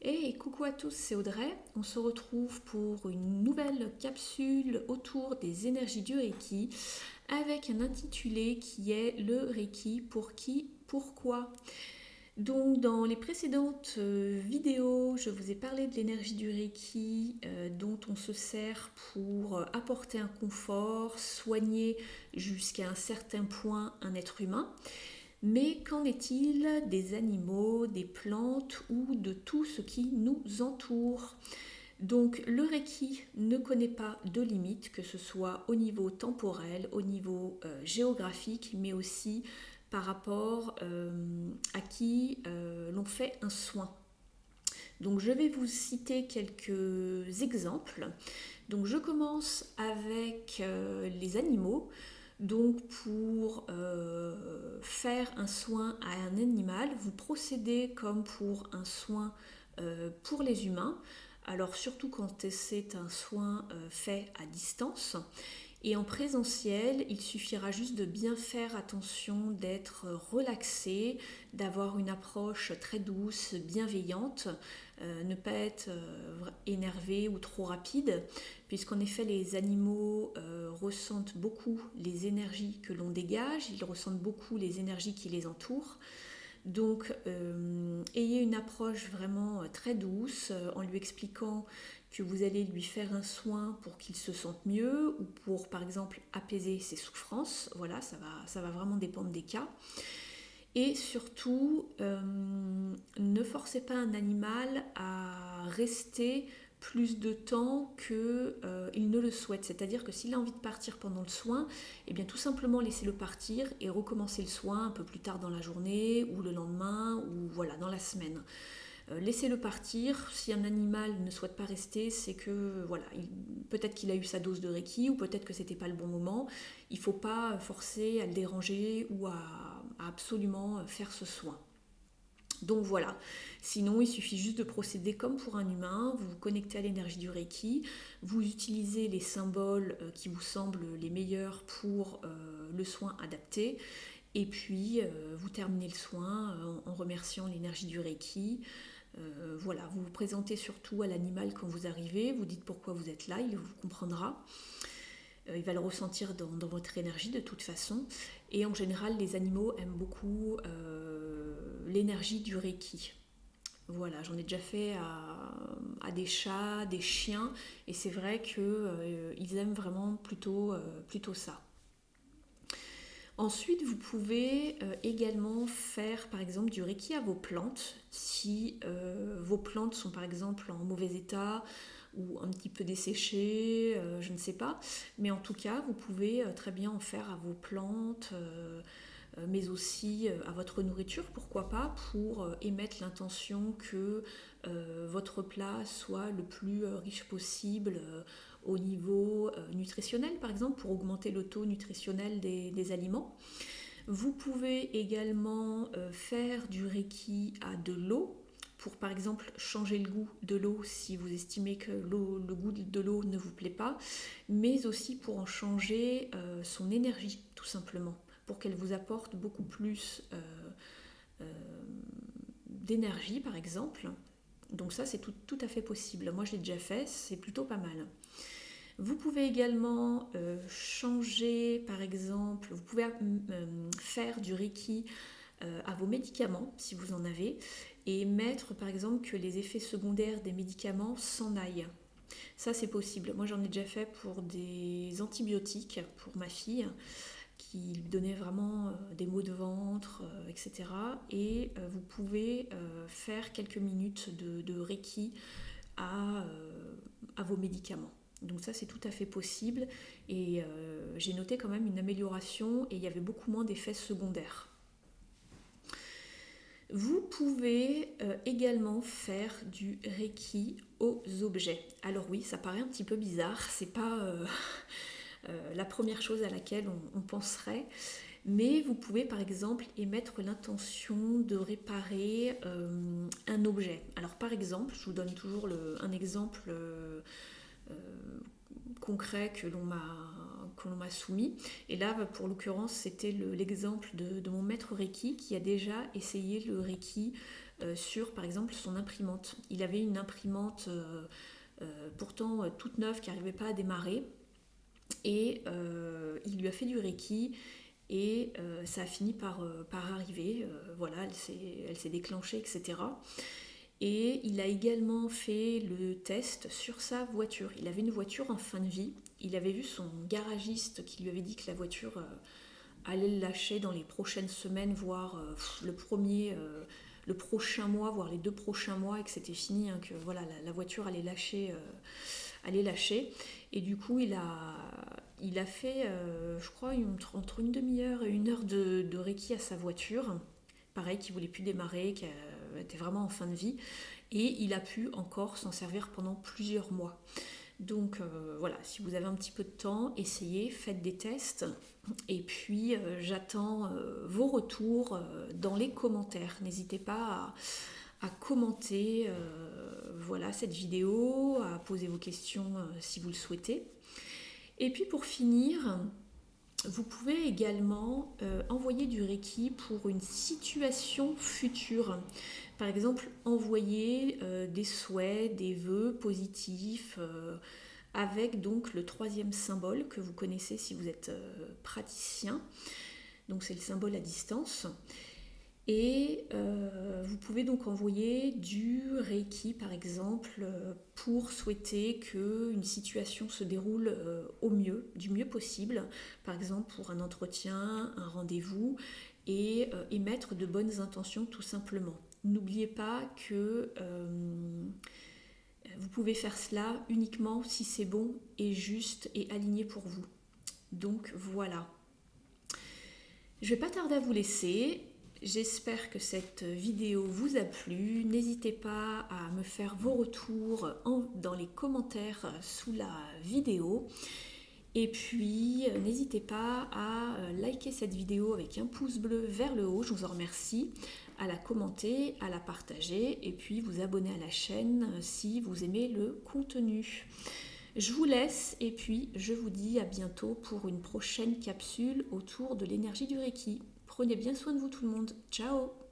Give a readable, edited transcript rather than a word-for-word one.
Hey, coucou à tous, c'est Audrey. On se retrouve pour une nouvelle capsule autour des énergies du Reiki avec un intitulé qui est le Reiki pour qui, pourquoi. Donc dans les précédentes vidéos, je vous ai parlé de l'énergie du Reiki dont on se sert pour apporter un confort, soigner jusqu'à un certain point un être humain. Mais qu'en est-il des animaux, des plantes ou de tout ce qui nous entoure? Donc le Reiki ne connaît pas de limite, que ce soit au niveau temporel, au niveau géographique, mais aussi par rapport à qui l'on fait un soin. Donc je vais vous citer quelques exemples. Donc je commence avec les animaux. Donc pour faire un soin à un animal, vous procédez comme pour un soin pour les humains. Alors surtout quand c'est un soin fait à distance. Et en présentiel, il suffira juste de bien faire attention d'être relaxé, d'avoir une approche très douce, bienveillante, ne pas être énervé ou trop rapide, puisqu'en effet les animaux ressentent beaucoup les énergies que l'on dégage, ils ressentent beaucoup les énergies qui les entourent. Donc ayez une approche vraiment très douce en lui expliquant que vous allez lui faire un soin pour qu'il se sente mieux ou pour par exemple apaiser ses souffrances. Voilà, ça va vraiment dépendre des cas. Et surtout, ne forcez pas un animal à rester plus de temps qu'il ne le souhaite. C'est-à-dire que s'il a envie de partir pendant le soin, eh bien tout simplement laissez-le partir et recommencer le soin un peu plus tard dans la journée ou le lendemain ou voilà, dans la semaine. Laissez-le partir. Si un animal ne souhaite pas rester, c'est que voilà, peut-être qu'il a eu sa dose de Reiki ou peut-être que c'était pas le bon moment. Il ne faut pas forcer à le déranger ou à absolument faire ce soin. Donc voilà, sinon il suffit juste de procéder comme pour un humain, vous vous connectez à l'énergie du Reiki, vous utilisez les symboles qui vous semblent les meilleurs pour le soin adapté, et puis vous terminez le soin en remerciant l'énergie du Reiki. Voilà, vous vous présentez surtout à l'animal quand vous arrivez, vous dites pourquoi vous êtes là, il vous comprendra. Il va le ressentir dans votre énergie de toute façon. Et en général, les animaux aiment beaucoup l'énergie du Reiki. Voilà, j'en ai déjà fait à des chats, des chiens, et c'est vrai qu'ils aiment vraiment plutôt ça. Ensuite, vous pouvez également faire par exemple du Reiki à vos plantes. Si vos plantes sont par exemple en mauvais état ou un petit peu desséchées, je ne sais pas. Mais en tout cas, vous pouvez très bien en faire à vos plantes, mais aussi à votre nourriture, pourquoi pas, pour émettre l'intention que votre plat soit le plus riche possible au niveau nutritionnel, par exemple, pour augmenter le taux nutritionnel des aliments. Vous pouvez également faire du Reiki à de l'eau, pour par exemple changer le goût de l'eau si vous estimez que le goût de l'eau ne vous plaît pas, mais aussi pour en changer son énergie, tout simplement, pour qu'elle vous apporte beaucoup plus d'énergie, par exemple. Donc ça, c'est tout à fait possible. Moi, je l'ai déjà fait, c'est plutôt pas mal. Vous pouvez également changer, par exemple, vous pouvez faire du Reiki à vos médicaments, si vous en avez, et mettre, par exemple, que les effets secondaires des médicaments s'en aillent. Ça, c'est possible. Moi, j'en ai déjà fait pour des antibiotiques pour ma fille, qui lui donnait vraiment des maux de ventre, etc. Et vous pouvez faire quelques minutes de Reiki à vos médicaments. Donc ça, c'est tout à fait possible. Et j'ai noté quand même une amélioration et il y avait beaucoup moins d'effets secondaires. Vous pouvez également faire du Reiki aux objets. Alors oui, ça paraît un petit peu bizarre, c'est pas la première chose à laquelle on penserait, mais vous pouvez par exemple émettre l'intention de réparer un objet. Alors par exemple, je vous donne toujours un exemple concret que l'on m'a soumis. Et là, pour l'occurrence, c'était l'exemple de mon maître Reiki qui a déjà essayé le Reiki sur par exemple son imprimante. Il avait une imprimante pourtant toute neuve qui n'arrivait pas à démarrer et il lui a fait du Reiki et ça a fini par arriver, voilà, elle s'est déclenchée, etc. Et il a également fait le test sur sa voiture. Il avait une voiture en fin de vie. Il avait vu son garagiste qui lui avait dit que la voiture allait le lâcher dans les prochaines semaines, voire le prochain mois, voire les 2 prochains mois, et que c'était fini, hein, que voilà, la voiture allait lâcher. Et du coup, il a fait, je crois, entre une demi-heure et 1 heure de Reiki à sa voiture. Pareil, qui ne voulait plus démarrer, qui était vraiment en fin de vie. Et il a pu encore s'en servir pendant plusieurs mois. Donc voilà, si vous avez un petit peu de temps, essayez, faites des tests. Et puis j'attends vos retours dans les commentaires. N'hésitez pas à commenter voilà, cette vidéo, à poser vos questions si vous le souhaitez. Et puis pour finir, vous pouvez également envoyer du Reiki pour une situation future. Par exemple, envoyer des souhaits, des vœux positifs avec donc le 3e symbole que vous connaissez si vous êtes praticien. Donc c'est le symbole à distance. Et vous pouvez donc envoyer du Reiki par exemple pour souhaiter qu'une situation se déroule au mieux, du mieux possible, par exemple pour un entretien, un rendez-vous, et émettre de bonnes intentions tout simplement. N'oubliez pas que vous pouvez faire cela uniquement si c'est bon et juste et aligné pour vous. Donc voilà. Je ne vais pas tarder à vous laisser. J'espère que cette vidéo vous a plu. N'hésitez pas à me faire vos retours dans les commentaires sous la vidéo. Et puis, n'hésitez pas à liker cette vidéo avec un pouce bleu vers le haut, je vous en remercie, à la commenter, à la partager et puis vous abonner à la chaîne si vous aimez le contenu. Je vous laisse et puis je vous dis à bientôt pour une prochaine capsule autour de l'énergie du Reiki. Prenez bien soin de vous tout le monde. Ciao!